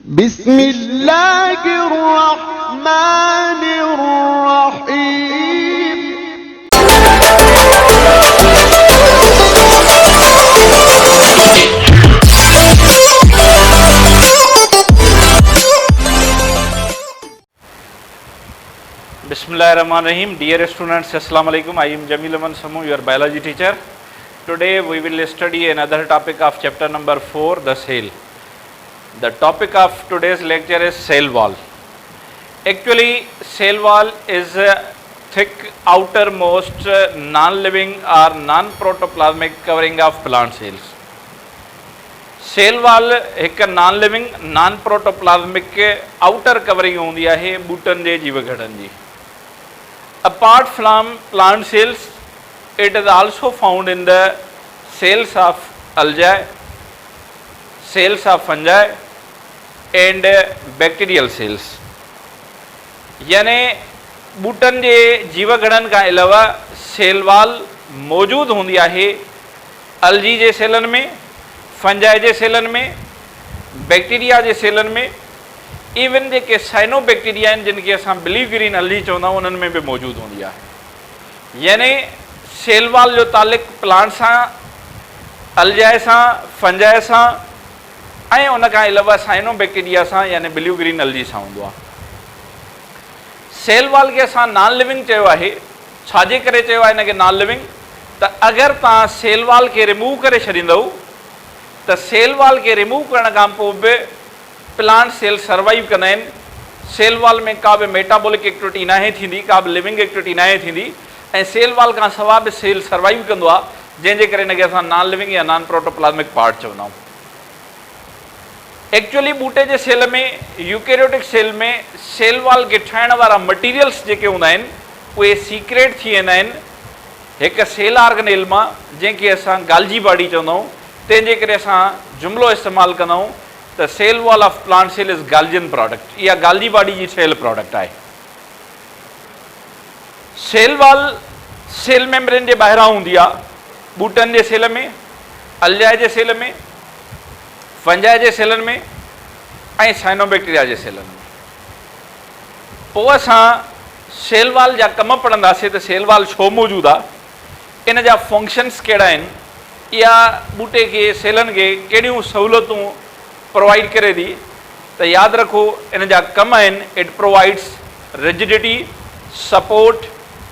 बिस्मिल्लाहिर्रहमानिर्रहीम। Bismillahirrahmanirrahim. Dear students, Assalamu alaikum. I am Jamil Aman Samu, your biology teacher. Today we will study another topic of chapter number 4, the cell. The topic of today's lecture is cell wall. Actually, cell wall is a thick outermost non-living or non-protoplasmic covering of plant cells. Cell wall एक non living non protoplasmic के outer covering होंदी है बूटन जे जीव घटन जी. Apart from plant cells, it is also found in the cells of algae, cells of fungi and bacterial cells. यानी बूटन जे जीव घटन का अलावा cell wall मौजूद होंदी है अलजी जे सेलन में, फंजाई जे सेलन में, बैक्टीरिया जे सेलन में, इवन जेके साइनो बैक्टीरिया आहिनि जिनके असां बिलीव ग्रीन अलजी चवंदा आहियूं उन्हनि में भी मौजूद होंदी आहे. यानी सेल वाल जो ताल्लुक़ प्लांट सां, अलजाए सां, फंजाए सां ऐं उन खां अलावा साइनो बैक्टीरिया सां यानी बिलीव ग्रीन अलजी सां हूंदो आहे. सेल वाल खे असां नॉन लिविंग चयो आहे. छाजे करे चयो आहे हिनखे नॉन लिविंग? त अगरि तव्हां सेल वाल खे रिमूव करे छॾींदव त सेल वाल खे रिमूव करण खां पोइ बि प्लांट सेल सर्वाइव कंदा आहिनि. सेल वाल में का बि मेटाबॉलिक एक्टिविटी नाहे थींदी, का बि लिविंग एक्टिविटी नाहे थींदी ऐं सेल वाल खां सवाइ बि सेल सर्वाइव कंदो आहे, जंहिंजे करे हिनखे असां नॉन लिविंग या नॉन प्रोटोप्लाज्मिक पार्ट चवंदा आहियूं. एक्चुअली बूटे जे सेल में, यूकेरियोटिक सेल में सेल वाल खे ठाहिण वारा मटीरियल्स जेके हूंदा आहिनि उहे सीक्रेट थी वेंदा आहिनि हिकु सेल ऑर्गेनेल मां, जंहिंखे असां गाल्जी बॉडी चवंदा आहियूं. तंहिंजे करे असां जुमिलो इस्तेमालु कंदा आहियूं त cell wall of plant cell is गाल्जियन प्रोडक्ट. इहा गाल्जी बॉडी जी सेल प्रोडक्ट आहे. सेल वॉल सेल मेम्ब्रेन जे ॿाहिरां हूंदी आहे, बूटनि जे सेल में, अलजाए जे सेल में, फंजाए जे सेलनि में ऐं साइनोबैक्टीरिया जे सेलनि में. पोइ असां सेल वॉल जा कम पढ़ंदासीं त सेल वॉल छो मौजूदु आहे, इन जा फंक्शन्स कहिड़ा आहिनि, इहा बूटे खे सेलनि खे कहिड़ियूं सहूलियतूं प्रोवाइड करे थी. त यादि रखो इन जा कम आहिनि. It provides rigidity, support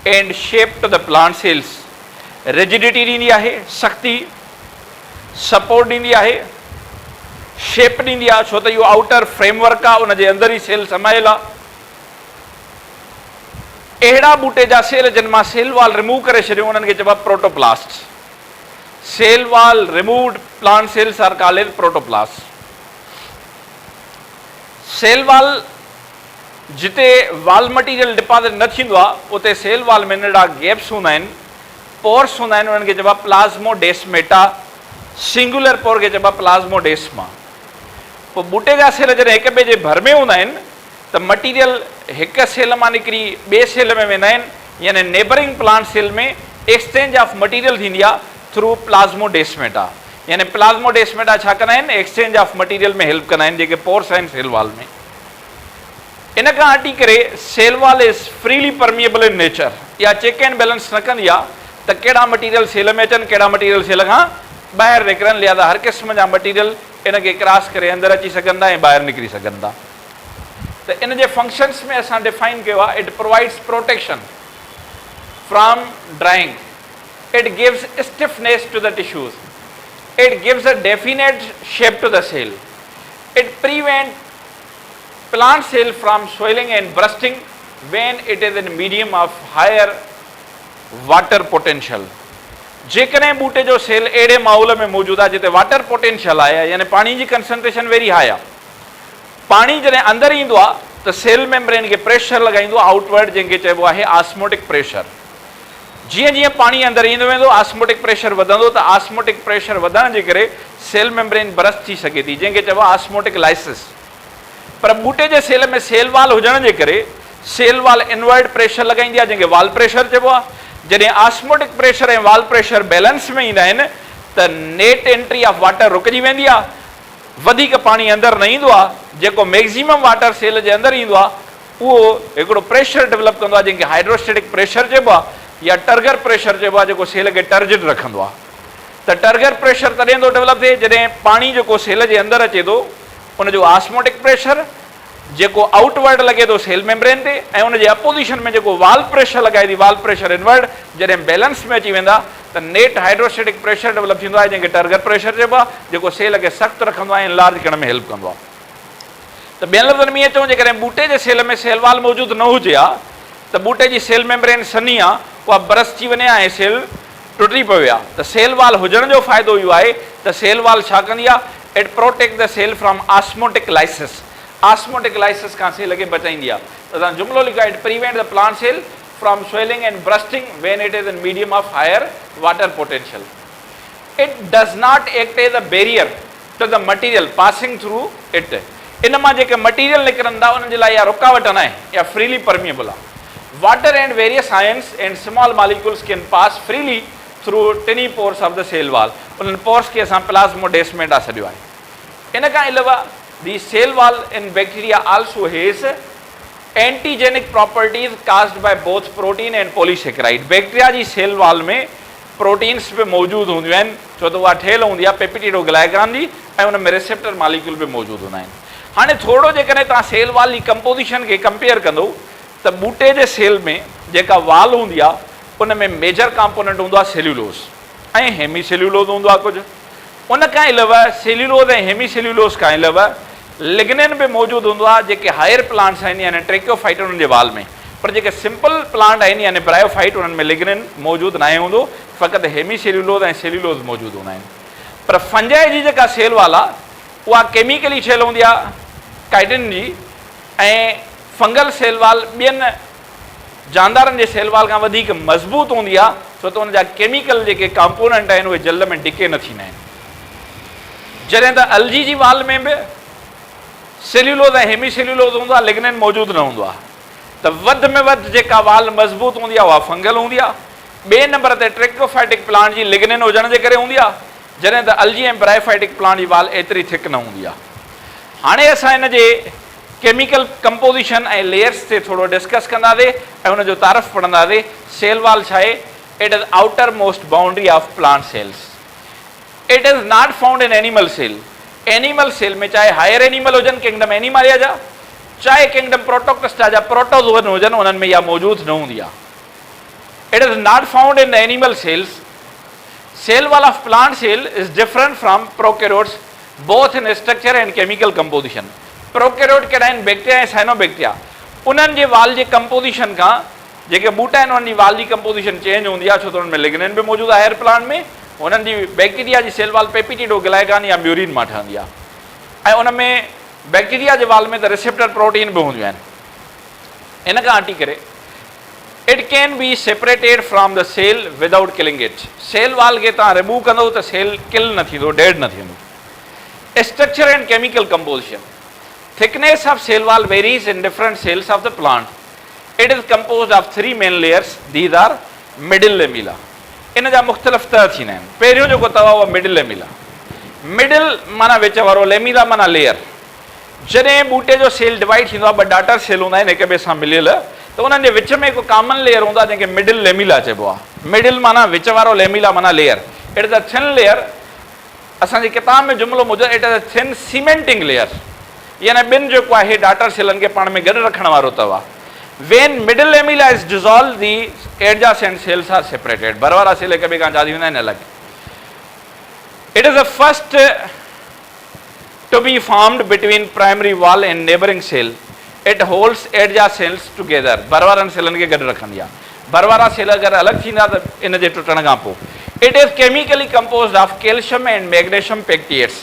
and shape to the plant cells. Rigidity ॾींदी आहे, शक्ति, सपोर्ट ॾींदी आहे, शेप ॾींदी आहे छो त इहो आउटर फ्रेमवर्क आहे, उनजे अंदरि ई सेल समायल आहे. अहिड़ा बूटे जा सेल जिन मां सेल वाल रिमूव करे छॾियो उन्हनि खे चइबो आहे protoplast. Cell wall removed plant cells R called protoplast. Cell wall जिते वाल मटीरियल डिपॉजिट न थींदो आहे उते सेल वाल में नंढा गैप्स हूंदा आहिनि, पोर्स हूंदा आहिनि, उन्हनि खे चइबो आहे प्लाज़्मोडेस्मेटा. सिंगुलर पोर खे चइबो आहे प्लाज़्मोडेस्मा. पोइ बूटे जा सेल जॾहिं हिक ॿिए जे भर में हूंदा आहिनि त मटीरियल हिकु सेल मां निकिरी ॿिए सेल में वेंदा आहिनि, यानी नेबरिंग प्लांट सेल में एक्सचेंज ऑफ मटीरियल थींदी आहे थ्रू प्लाज़्मोडेस्मेटा. यानी प्लाज़्मोडेस्मेटा छा कंदा आहिनि, एक्सचेंज ऑफ मटीरियल में हेल्प कंदा आहिनि, जेके पोर्स आहिनि सेल वाल में. इन खां हटी करे cell wall is freely permeable in nature. इहा चेक एंड बैलेंस न कंदी आहे त कहिड़ा मटीरियल सेल में अचनि, कहिड़ा मटीरियल सेल खां ॿाहिरि निकिरनि. लिहाज़ा हर क़िस्म जा मटीरियल इन खे क्रॉस करे अंदरि अची सघनि था ऐं ॿाहिरि निकिरी सघनि था. त इन जे फंक्शन्स में असां डिफाइन कयो आहे. It provides protection from drawing. It gives stiffness to the tissues. It gives a definite shape to the cell. It prevents plant cell from swelling and bursting when it is in medium of higher water potential. जेकॾहिं बूटे जो sale अहिड़े माहौल में मौजूदु आहे जिते water potential आहे, यानी पाणी जी कंसंट्रेशन वेरी हाई आहे. पाणी जॾहिं अंदरि ईंदो आहे त सेल मेम्ब्रेन खे प्रेशर लॻाईंदो आहे आउटवर्ड, जंहिंखे चइबो आहे ऑस्मोटिक प्रेशर. जीअं जीअं पाणी अंदरि ईंदो वेंदो ऑस्मोटिक प्रेशर वधंदो, त ऑस्मोटिक प्रेशर वधण जे करे सेल मेम्ब्रेन बरस्ट थी सघे थी, जंहिंखे चइबो आहे ऑस्मोटिक लाइसिस. पर बूटे जे सेल में सेल वाल हुजण जे करे सेल वाल इनवर्ट प्रेशर लॻाईंदी आहे, जंहिंखे वाल प्रेशर चइबो आहे. जॾहिं ऑस्मोटिक प्रेशर ऐं वाल प्रेशर बैलेंस में ईंदा आहिनि त नेट एंट्री ऑफ वाटर रुकिजी वेंदी आहे, वधीक पाणी अंदरि न ईंदो आहे, जेको मैक्सिमम वाटर सेल जे अंदरि ईंदो आहे उहो हिकिड़ो प्रेशर डेवलप कंदो आहे जंहिंखे हाइड्रोस्टेटिक प्रेशर चइबो आहे या टर्गर प्रेशर चइबो आहे, जेको सेल खे टर्जिड रखंदो आहे। त टर्गर प्रेशर तॾहिं थो डेवलप थिए जॾहिं पाणी जेको सेल जे अंदरि अचे थो उनजो ऑस्मोटिक प्रेशर जेको आउटवर्ड लॻे थो सेल मेम्ब्रेन ते, ऐं उनजे अपोजिशन में जेको वाल्व प्रेशर लॻाए थी वाल्व प्रेशर इनवर्ड, जॾहिं बैलेंस में अची वेंदा त नेट हाइड्रोस्टेटिक प्रेशर डेवलप थींदो आहे जंहिंखे टर्गर प्रेशर चइबो आहे, जेको सेल खे सख़्तु रखंदो आहे ऐं लार्ज करण में हेल्प कंदो आहे। त ॿियनि लफ़्ज़नि में ईअं चऊं जेकॾहिं बूटे जे सेल में सेल वाल मौजूदु न हुजे हा त बूटे जी सेल मेम्ब्रेन सनी आहे, उहा बरस थी वञे ऐं सेल टुटी पवे आहे। त सेल वाल हुजण जो फ़ाइदो इहो आहे त सेल वाल छा कंदी आहे, it protect the cell from osmotic lysis, osmotic lysis खां सेल खे बचाईंदी आहे। त तव्हां जुमिलो लिखो, it prevent the plant cell from swelling and bursting when it is in medium of higher water potential. It does not act as a barrier to the material passing through it. इन मां जेके material निकिरनि था उन्हनि जे लाइ इहा रुकावट न आहे या फ्रीली परमिएबल आहे। Water and various ions and small molecules can pass freely through tiny pores of the cell wall. उन्हनि पोर्स खे असां प्लाज़्मोडेस्मेटा सॾियो आहे। इन खां अलावा the cell wall in bacteria also has antigenic properties caused by both protein and polysaccharide. Bacteria जी cell wall में प्रोटीन्स बि मौजूदु हूंदियूं आहिनि, छो त उहा ठहियलु हूंदी आहे पेप्टिडोग्लाइकान जी, ऐं उन में रिसेप्टर मॉलिक्यूल बि मौजूदु हूंदा आहिनि। हाणे थोरो जेकॾहिं तव्हां सेल वाल जी कंपोजिशन खे कंपेयर कंदो त बूटे जे सेल में जेका वाल हूंदी आहे उन में मेजर कंपोनेंट हूंदो आहे सेल्यूलोस ऐं हेमी सेल्यूलोस हूंदो आहे कुझु। उन खां अलावा सेल्यूलोस ऐं हेमी सेल्यूलोस खां अलावा लिग्निन बि मौजूदु हूंदो आहे जेके हायर प्लांट्स आहिनि यानी ट्रेक्योफाइट उन्हनि जे वाल में, पर जेके सिंपल प्लांट आहिनि यानी ब्रायोफाइट उन्हनि में लिग्निन मौजूदु न हूंदो, फ़क़ति हेमी सेल्यूलोस ऐं सेल्यूलोस मौजूदु हूंदा आहिनि। पर फंजाई जी जेका सेल वाल आहे उहा केमिकली ठहियलु हूंदी आहे काइटिन जी, ऐं फंगल सेल वाल ॿियनि जानदारनि जे सेल वाल खां वधीक मज़बूत हूंदी आहे, छो त उन जा केमिकल जेके कंपोनेंट आहिनि उहे जल्द में डिके न थींदा आहिनि। जॾहिं त अलजी जी वाल में बि सेल्यूलोस ऐं हेमी सेल्यूलोस हूंदो आहे, लिग्निन मौजूदु न हूंदो आहे। त वधि में वधि जेका वाल मज़बूत हूंदी आहे उहा फंगल हूंदी आहे। ॿिए नंबर ते ट्रेक्योफाइटिक प्लांट जी लिग्निन हुजण जे करे हूंदी आहे, जॾहिं त अलजी ऐं ब्रायोफाइटिक प्लांट जी वाल एतिरी थिक न हूंदी आहे। हाणे असां हिन जे केमिकल कंपोजिशन ऐं लेयर्स ते थोरो डिस्कस कंदासीं ऐं हुनजो तारफ़ पढ़ंदासीं। सेल वाल छा आहे? It is outermost boundary of plant cells. It is not found in animal cell. Animal cell में चाहे हायर एनिमल हुजनि किंगडम एनिमालिया जा, चाहे किंगडम प्रोटोक्टस्टा जा प्रोटोज़ोअन हुजनि, उन्हनि में इहा मौजूदु न हूंदी आहे। It is not found in the animal cells. Cell wall of plant cell is different from prokaryotes both in structure and chemical composition. Prokaryote कहिड़ा आहिनि? बैक्टीरिया ऐं साइनोबैक्टीरिया। उन्हनि जे वाल जे कंपोजिशन खां जेके बूटा आहिनि उन्हनि जी वाल जी कंपोजिशन चेंज हूंदी आहे, छो त उन्हनि में लिग्निन बि मौजूदु आहे हायर प्लांट में। उन्हनि जी बैक्टीरिया जी सेल वाल पेप्टिडोग्लाइकान या म्यूरिन मां ठहंदी आहे, ऐं उन में बैक्टीरिया जे वाल में त रिसेप्टर प्रोटीन बि हूंदियूं आहिनि। इन खां हटी करे it can be separated from the cell without killing it. Cell wall खे तव्हां रिमूव कंदो त सेल किल न थींदो, डेड न थींदो। Structure and chemical composition. Thickness of cell wall varies in different cells of the plant. It is composed of three main layers. These are middle lamella. इन जा मुख़्तलिफ़ तरह थींदा आहिनि। पहिरियों जेको अथव उहो मिडिल लेमिला। मिडिल माना विच वारो, लेमिला माना लेयर। जॾहिं बूटे जो सेल डिवाइड थींदो आहे, ॿ डाटर सेल हूंदा आहिनि हिक ॿिए सां मिलियल, त उन्हनि जे विच में हिकु कॉमन लेयर हूंदो आहे जंहिंखे मिडिल लेमिला चइबो आहे। मिडिल माना विच वारो, लेमिला माना layer. It is a thin layer. असांजी किताब में जुमिलो मुजिबि it is a thin cementing layer, यानी ॿिनि जेको आहे डाटर सेलनि खे पाण में गॾु रखण वारो अथव। When middle lamella is dissolve the adjacent cells are separated. बर वारा सेल हिक ॿिए खां जादी हूंदा आहिनि अलॻि। It is the first to be formed between primary wall and neighbouring cell. It holds adjacents together. बर वारनि सेलनि खे गॾु रखंदी आहे। बर वारा सेल अगरि अलॻि थींदा त इन जे टुटण खां पोइ। It is chemically composed of calcium and magnesium pectates.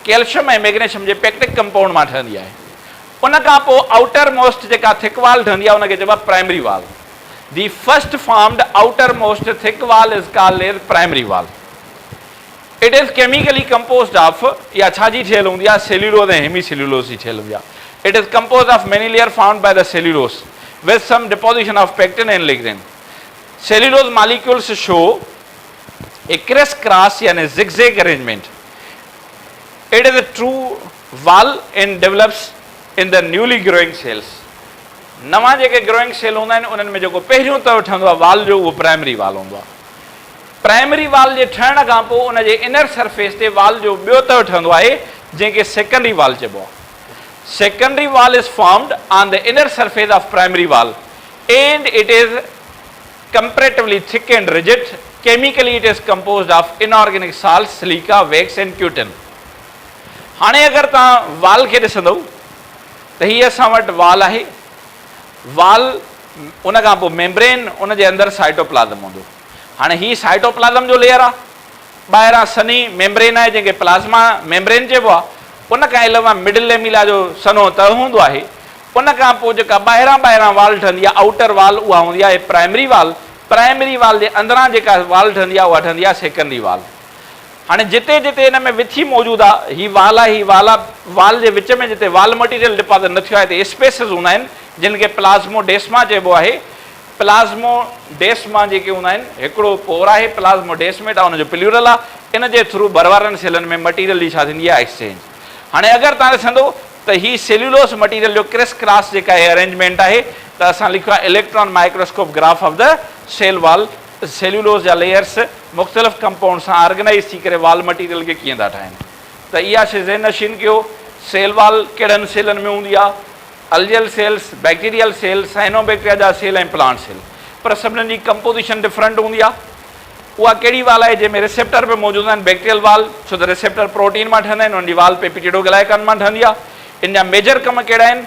Calcium ऐं मैग्नीशियम जे पेक्टिक कंपाउंड मां ठहंदी आहे। उन खां पोइ आउटर मोस्ट जेका थिक वाल ठहंदी आहे उनखे चइबो आहे primary wall. The first formed outermost thick wall is called as primary wall. It is chemically composed of, या छाजी ठहियल हूंदी आहे? सेल्यूलोज ऐं हेमी सेल्यूलोज जी ठहियल हूंदी आहे। It is composed of many layer found by the cellulose with some deposition of pectin and lignin. Cellulose molecules show a criss-cross यानी zigzag arrangement. It is a true wall and develops in the newly growing cells. नवां जेके growing sale हूंदा आहिनि उन्हनि में जेको पहिरियों त ठहंदो आहे वाल जो, उहो प्राइमरी वाल हूंदो आहे। प्राइमरी वाल जे ठहण खां पोइ उन जे इनर सरफेस ते वाल जो ॿियो त ठहंदो आहे जंहिंखे सेकेंडरी वाल चइबो आहे। Secondary valve is formed on the inner surface of primary valve and it is comparatively thick and rigid. Chemically it is composed of inorganic salts, silica, wax and cutin. हाणे अगर तव्हां वाल खे ॾिसंदव त हीअ असां वटि वाल आहे, वाल उन खां पोइ मेम्ब्रेन, उन जे अंदरि साइटोप्लाज़म हूंदो। हाणे हीअ साइटोप्लाज़म जो लेयर आहे, ॿाहिरां सनी मेम्ब्रेन आहे जंहिंखे प्लाज़्मा मेम्ब्रेन चइबो आहे। उन खां अलावा मिडिल लेमिला जो सनो तह हूंदो आहे। उन खां पोइ जेका ॿाहिरां वाल ठहंदी आहे, आउटर वाल, उहा हूंदी आहे प्राइमरी वाल। प्राइमरी वाल जे अंदरां जेका वाल ठहंदी आहे उहा ठहंदी आहे सेकेंडरी वाल। हाणे जिते जिते हिन में विथी मौजूदु आहे, हीअ वाल आहे, हीअ वाल आहे, वाल जे विच में जिते वाल मटीरियल डिपॉज़िट न थियो आहे हिते स्पेसिस हूंदा आहिनि जिन खे प्लाज़्मोडेस्मा चइबो आहे। प्लाज़्मोडेस्मा जेके हूंदा आहिनि, हिकिड़ो पोर आहे प्लाज़्मोडेस्मेट आहे, हुनजो प्लूरल आहे। इन जे थ्रू भरवारनि सेलनि में मटीरियल जी छा थींदी आहे, एक्सचेंज। हाणे अगरि तव्हां ॾिसंदो त ही सेल्यूलोस मटीरियल जो क्रिस क्रॉस जेका आहे अरेंजमेंट आहे, त असां लिखियो आहे electron microscope graph of the cell wall. Cellulose जा लेयर्स मुख़्तलिफ़ कंपाउंड सां ऑर्गेनाइज़ थी करे वाल मटीरियल खे कीअं था ठाहिनि। त इहा शइ ज़हन नशीन कयो। सेल वॉल कहिड़नि सेलनि में हूंदी आहे? अल्जियल सेल्स, बैक्टीरियल सेल, साइनोबैक्टीरिया जा सेल ऐं प्लांट सेल। पर सभिनीनि जी कंपोजिशन डिफरेंट हूंदी आहे। उहा कहिड़ी वाल आहे जंहिंमें रिसेप्टर बि मौजूदु आहिनि, बैक्टीरियल वाल, छो त रिसेप्टर प्रोटीन मां ठहंदा आहिनि, उनजी वाल पेप्टिडोग्लाइकन मां ठहंदी आहे। इन जा मेजर कम कहिड़ा आहिनि?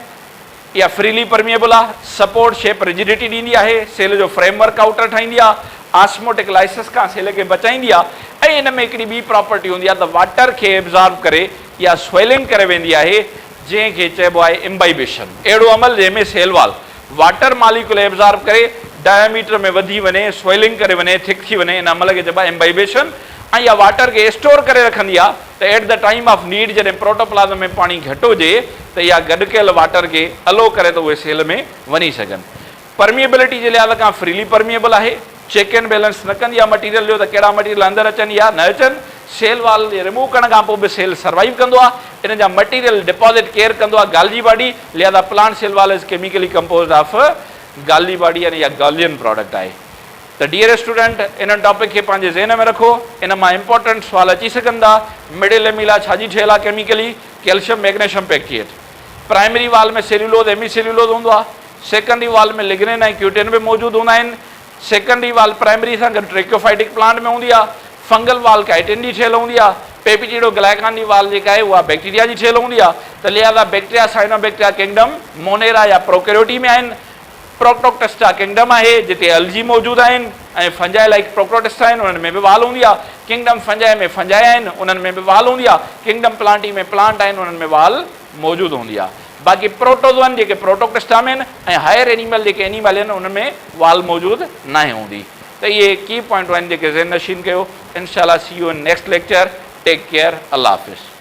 इहा फ्रीली परमिएबल आहे, सपोर्ट शेप रिजिडिटी ॾींदी आहे, सेल जो फ्रेमवर्क आउटर ठाहींदी आहे, ऑस्मोटिक लाइसिस खां सेल खे बचाईंदी आहे। ऐं इन में हिकिड़ी ॿी प्रॉपर्टी हूंदी आहे त वाटर खे एब्ज़ॉर्ब करे या स्वेलिंग करे वेंदी आहे, जंहिंखे चइबो आहे इम्बाइबेशन। अहिड़ो अमल जंहिंमें cell wall water molecule absorb करे डायमीटर में वधी वञे, स्वेलिंग करे वञे, थिक थी वञे, इन अमल खे चइबो आहे इम्बाइबेशन। ऐं इहा वाटर खे स्टोर करे रखंदी आहे त at the time of need जॾहिं प्रोटोप्लाज़म में पाणी घटि हुजे त इहा गॾु कयल वाटर खे अलो करे त उहे सेल में वञी सघनि। परमिएबिलिटी जे लिहाज़ खां फ्रीली परमिएबल आहे, चेक एंड बैलेंस न कंदी आहे मटीरियल जो त कहिड़ा मटीरियल अंदरि अचनि या न अचनि। सेल वॉल जे रिमूव करण खां पोइ बि सेल सर्वाइव कंदो आहे। इन जा मटीरियल डिपॉज़िट केयर कंदो आहे गाल्जी बॉडी, लिहाज़ा plant cell wall is chemically composed of Golgi body, यानी इहा गालियन प्रोडक्ट आहे। त डियर स्टूडेंट, इन टॉपिक खे पंहिंजे ज़हन में रखो। इन मां इंपॉर्टेंट सुवाल अची सघनि था। मिडिल लेमिला छाजी ठहियल आहे chemically? Calcium magnesium pectate. Primary wall में सेल्यूलोज हेमी सेल्यूलोज हूंदो आहे। सेकेंडरी वाल में लिग्निन ऐं क्यूटिन बि मौजूदु हूंदा आहिनि। सेकेंडरी वाल प्राइमरी सां गॾु ट्रेक्योफाइटिक प्लांट में हूंदी आहे। फंगल वाल काइटिन जी ठहियल हूंदी आहे। पेप्टिडोग्लाइकान जी वाल जेका आहे उहा बैक्टीरिया जी ठहियल हूंदी आहे। त लिहाज़ा बैक्टीरिया साइनोबैक्टीरिया किंगडम मोनेरा या प्रोकैरियोटी में आहिनि। प्रोक्टोक्टेस्टा किंगडम आहे जिते अलजी मौजूदु आहिनि ऐं फंजाई लाइक प्रोक्टोटेस्टा आहिनि, उन्हनि में बि वाल हूंदी आहे। किंगडम फंजाई में फंजाई आहिनि, उन्हनि में बि वाल हूंदी आहे। किंगडम प्लांटी में प्लांट आहिनि, उन्हनि में वाल मौजूदु हूंदी आहे। बाक़ी प्रोटोज़ोअन जेके प्रोटोक्टेस्टा में आहिनि ऐं हायर एनिमल जेके एनिमल आहिनि उन्हनि में वाल मौजूदु न हूंदी। त इहे की पॉइंट आहिनि जेके ज़हन नशीन कयो। इंशाअल्लाह see you in next lecture. Take care. अल्लाह हाफ़िज़।